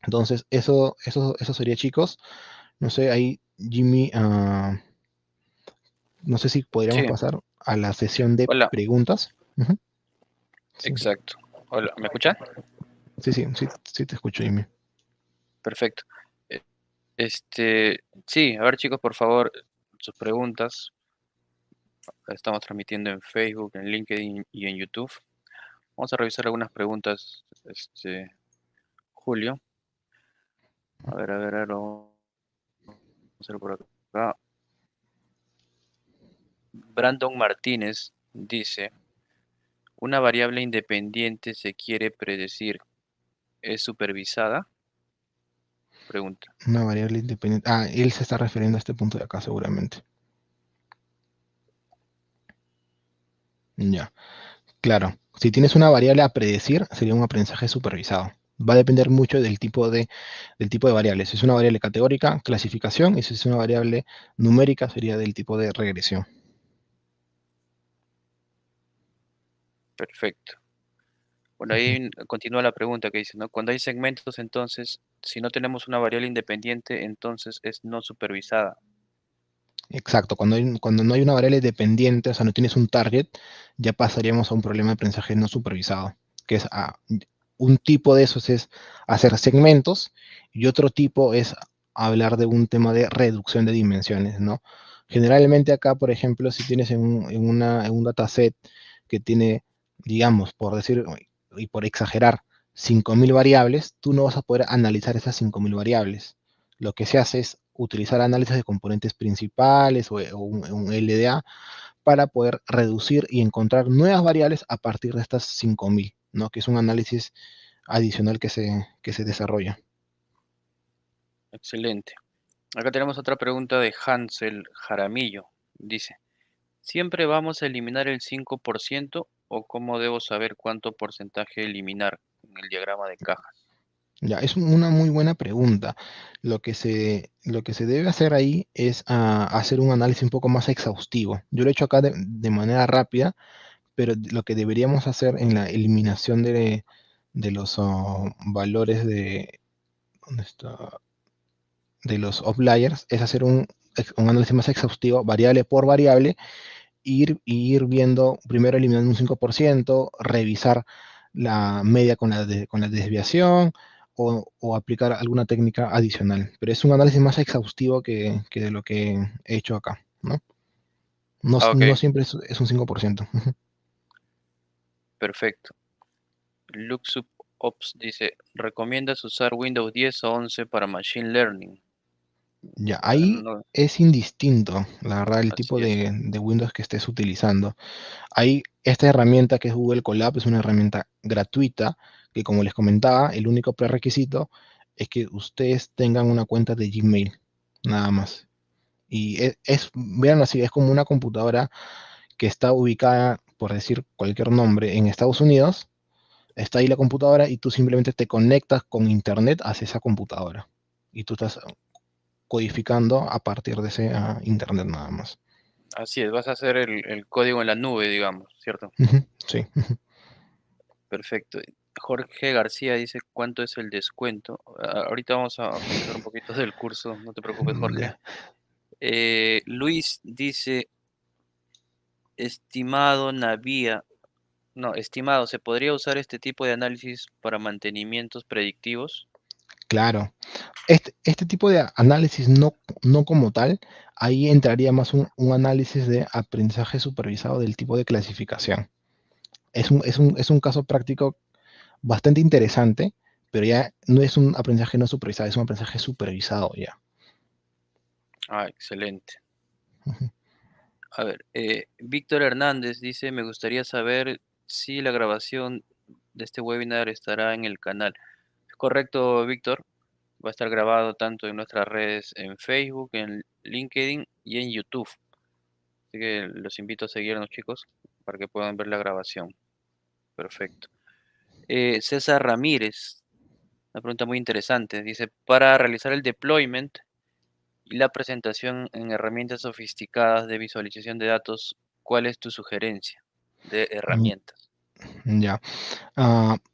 Entonces, eso sería, chicos. No sé, ahí Jimmy, no sé si podríamos Sí, pasar a la sesión de hola, preguntas. Ujú. Sí, exacto. Hola, ¿me escuchan? sí, sí, sí, sí te escucho, Jimmy. Perfecto. Sí, a ver chicos, por favor, sus preguntas. Estamos transmitiendo en Facebook, en LinkedIn y en YouTube. Vamos a revisar algunas preguntas, Julio. A ver, vamos a hacer por acá. Brandon Martínez dice, ¿una variable independiente se quiere predecir? ¿Es supervisada? Pregunta. Una variable independiente. Ah, él se está refiriendo a este punto de acá seguramente. Ya, claro. Si tienes una variable a predecir, sería un aprendizaje supervisado. Va a depender mucho del tipo de variable. Si es una variable categórica, clasificación, y si es una variable numérica, sería del tipo de regresión. Perfecto. Bueno, ahí continúa la pregunta que dice, ¿no? Cuando hay segmentos, entonces, si no tenemos una variable independiente, entonces es no supervisada. Exacto, cuando no hay una variable dependiente, o sea, no tienes un target, ya pasaríamos a un problema de aprendizaje no supervisado, que es un tipo de esos es hacer segmentos y otro tipo es hablar de un tema de reducción de dimensiones, ¿no? Generalmente acá, por ejemplo, si tienes en un dataset que tiene, digamos, por decir y por exagerar, 5.000 variables, tú no vas a poder analizar esas 5.000 variables. Lo que se hace es utilizar análisis de componentes principales o un LDA para poder reducir y encontrar nuevas variables a partir de estas 5.000, ¿no? Que es un análisis adicional que se desarrolla. Excelente. Acá tenemos otra pregunta de Hansel Jaramillo. Dice, ¿siempre vamos a eliminar el 5% o cómo debo saber cuánto porcentaje eliminar en el diagrama de cajas? Ya, es una muy buena pregunta. Lo que se debe hacer ahí es hacer un análisis un poco más exhaustivo. Yo lo he hecho acá de manera rápida, pero lo que deberíamos hacer en la eliminación de los valores de, ¿dónde está? De los outliers es hacer un análisis más exhaustivo, variable por variable, ir viendo, primero eliminando un 5%, revisar la media con la desviación o aplicar alguna técnica adicional. Pero es un análisis más exhaustivo que de lo que he hecho acá, ¿no? No, Ah, ok, no siempre es un 5%. perfecto. Luxup Ops dice, ¿recomiendas usar Windows 10 o 11 para Machine Learning? Ya, A ver, ahí no, es indistinto, la verdad, el tipo así es. de Windows que estés utilizando. Hay esta herramienta que es Google Colab, es una herramienta gratuita que, como les comentaba, el único prerequisito es que ustedes tengan una cuenta de Gmail, nada más. Y vean así, es como una computadora que está ubicada, por decir cualquier nombre, en Estados Unidos. Está ahí la computadora y tú simplemente te conectas con internet hacia esa computadora. Y tú estás codificando a partir de ese internet nada más. Así es, vas a hacer el código en la nube, digamos, ¿cierto? Ujú, sí. Perfecto. Jorge García dice, ¿cuánto es el descuento? Ahorita vamos a conversar un poquito del curso, no te preocupes, Jorge. Ya. Luis dice, estimado Navía, no, estimado, ¿se podría usar este tipo de análisis para mantenimientos predictivos? Claro. Este tipo de análisis no como tal, ahí entraría más un análisis de aprendizaje supervisado del tipo de clasificación. Es un caso práctico bastante interesante, pero ya no es un aprendizaje no supervisado, es un aprendizaje supervisado ya. Ah, excelente. Ujú. A ver, Víctor Hernández dice, me gustaría saber si la grabación de este webinar estará en el canal. ¿Es correcto, Víctor? Va a estar grabado tanto en nuestras redes en Facebook, en LinkedIn y en YouTube. Así que los invito a seguirnos, chicos, para que puedan ver la grabación. Perfecto. César Ramírez, una pregunta muy interesante. Dice, para realizar el deployment y la presentación en herramientas sofisticadas de visualización de datos, ¿cuál es tu sugerencia de Mm, herramientas? Ya.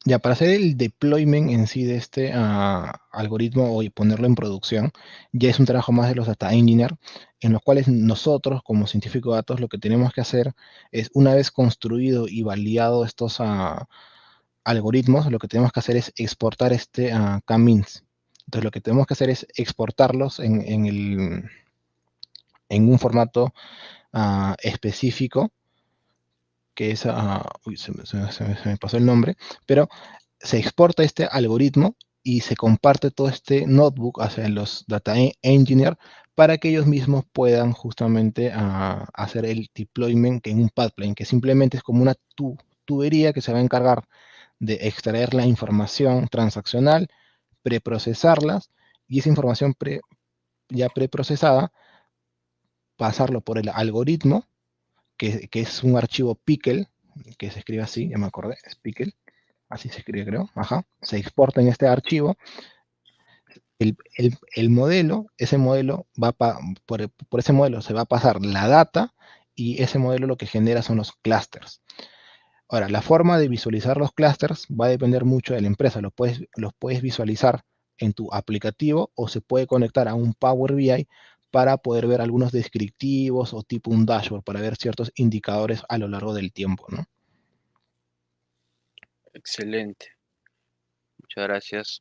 Ya, para hacer el deployment en sí de este algoritmo y ponerlo en producción, ya es un trabajo más de los data engineer, en los cuales nosotros, como científicos de datos, lo que tenemos que hacer es, una vez construido y validado estos algoritmos, lo que tenemos que hacer es exportar k-means. Entonces, lo que tenemos que hacer es exportarlos en un formato específico, que es, uy, se me pasó el nombre, pero se exporta este algoritmo y se comparte todo este notebook hacia los data engineer para que ellos mismos puedan justamente hacer el deployment en un pipeline, que simplemente es como una tubería que se va a encargar de extraer la información transaccional, preprocesarlas, y esa información ya preprocesada, pasarlo por el algoritmo, que es un archivo Pickle, que se escribe así, Sí. ya me acordé, es Pickle, así se escribe creo, ajá, se exporta en este archivo. El modelo, ese modelo por ese modelo se va a pasar la data, y ese modelo lo que genera son los clusters. Ahora, la forma de visualizar los clusters va a depender mucho de la empresa. Los puedes visualizar en tu aplicativo, o se puede conectar a un Power BI para poder ver algunos descriptivos, o tipo un dashboard para ver ciertos indicadores a lo largo del tiempo, ¿no? Excelente. Muchas gracias.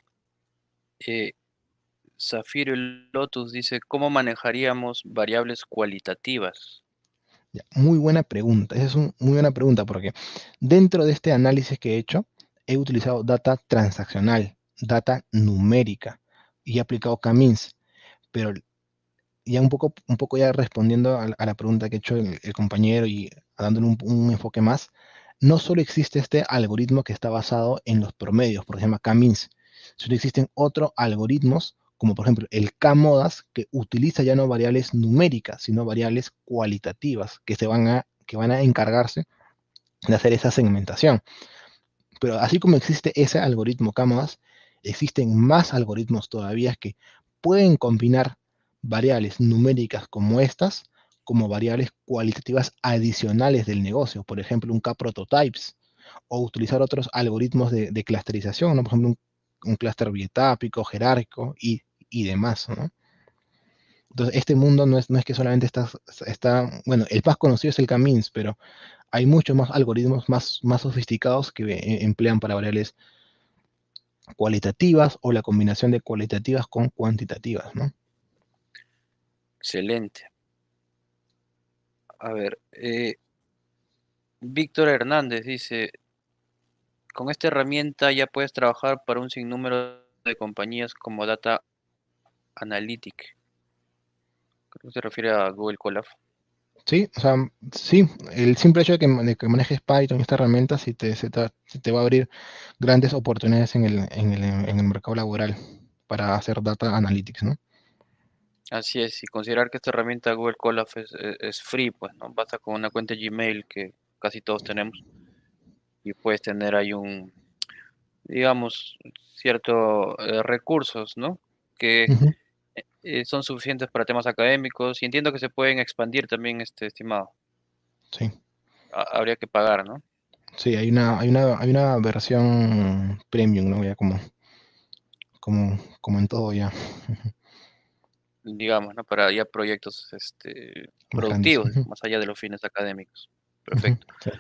Zafiro Lotus dice, ¿cómo manejaríamos variables cualitativas? Ya, muy buena pregunta. Esa es una muy buena pregunta, porque dentro de este análisis que he hecho, he utilizado data transaccional, data numérica, y he aplicado K-means. Pero ya un poco ya respondiendo a la pregunta que ha hecho el compañero, y dándole un enfoque más, no solo existe este algoritmo que está basado en los promedios, porque se llama K-means, sino existen otros algoritmos, como por ejemplo el K-modas, que utiliza ya no variables numéricas, sino variables cualitativas, que van a encargarse de hacer esa segmentación. Pero así como existe ese algoritmo K-modas, existen más algoritmos todavía que pueden combinar variables numéricas como estas, como variables cualitativas adicionales del negocio, por ejemplo, un K-prototypes, o utilizar otros algoritmos de clusterización, ¿no? Por ejemplo, un clúster bietápico, jerárquico y demás, ¿no? Entonces, este mundo no es que solamente bueno, el más conocido es el K-means, pero hay muchos más algoritmos más sofisticados que emplean para variables cualitativas, o la combinación de cualitativas con cuantitativas, ¿no? Excelente. A ver, Víctor Hernández dice, con esta herramienta ya puedes trabajar para un sinnúmero de compañías como Data Analytic. Creo que se refiere a Google Colab. Sí, o sea, sí, el simple hecho de que manejes Python, esta herramienta, se te va a abrir grandes oportunidades en el mercado laboral para hacer data analytics, ¿no? Así es, y considerar que esta herramienta Google Colab es free, pues, ¿no? Basta con una cuenta Gmail que casi todos tenemos y puedes tener ahí digamos, ciertos recursos, ¿no? Que Ujú, son suficientes para temas académicos y entiendo que se pueden expandir también, estimado. sí, Habría que pagar, ¿no? sí, hay una versión premium, ¿no? Ya como en todo ya, Digamos, ¿no? Para ya proyectos más grandes. productivos, Ujú, más allá de los fines académicos. ujú, Perfecto. sí.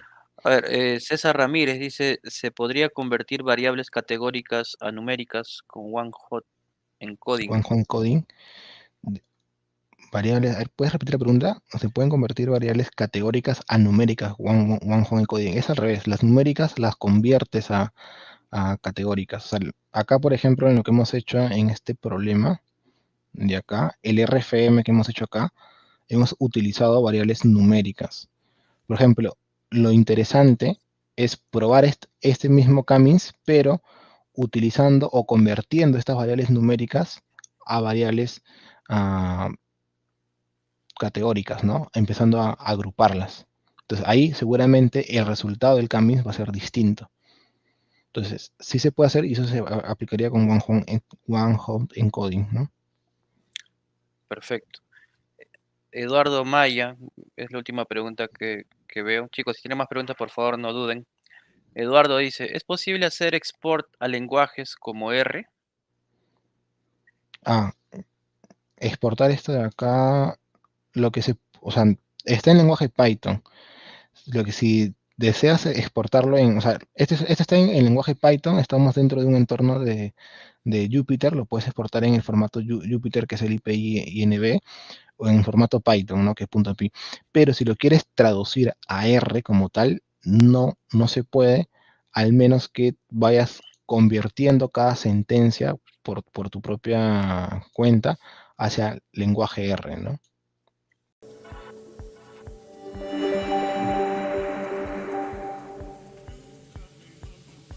A ver, César Ramírez dice, ¿se podría convertir variables categóricas a numéricas con One Hot Encoding? One coding. Variables, a ver, ¿puedes repetir la pregunta? ¿Se pueden convertir variables categóricas a numéricas, one-hot encoding? Es al revés, las numéricas las conviertes a categóricas. O sea, acá, por ejemplo, en lo que hemos hecho en este problema de acá, el RFM que hemos hecho acá, hemos utilizado variables numéricas. Por ejemplo, lo interesante es probar este mismo Cummings, pero utilizando o convirtiendo estas variables numéricas a variables ah, categóricas, ¿no? Empezando a agruparlas. Entonces ahí seguramente el resultado del Cummings va a ser distinto. Entonces, sí se puede hacer, y eso se aplicaría con one-hot encoding, ¿no? Perfecto. Eduardo Maya, es la última pregunta que veo. Chicos, si tienen más preguntas, por favor, no duden. Eduardo dice, ¿es posible hacer export a lenguajes como R? Ah, exportar esto de acá, o sea, está en lenguaje Python. Lo que si deseas exportarlo o sea, este está en lenguaje Python, estamos dentro de un entorno de Jupyter, lo puedes exportar en el formato Jupyter, que es el IPI INV, o en formato Python, ¿no? Que es .py. Pero si lo quieres traducir a R como tal, no se puede, al menos que vayas convirtiendo cada sentencia por tu propia cuenta hacia lenguaje R, ¿no?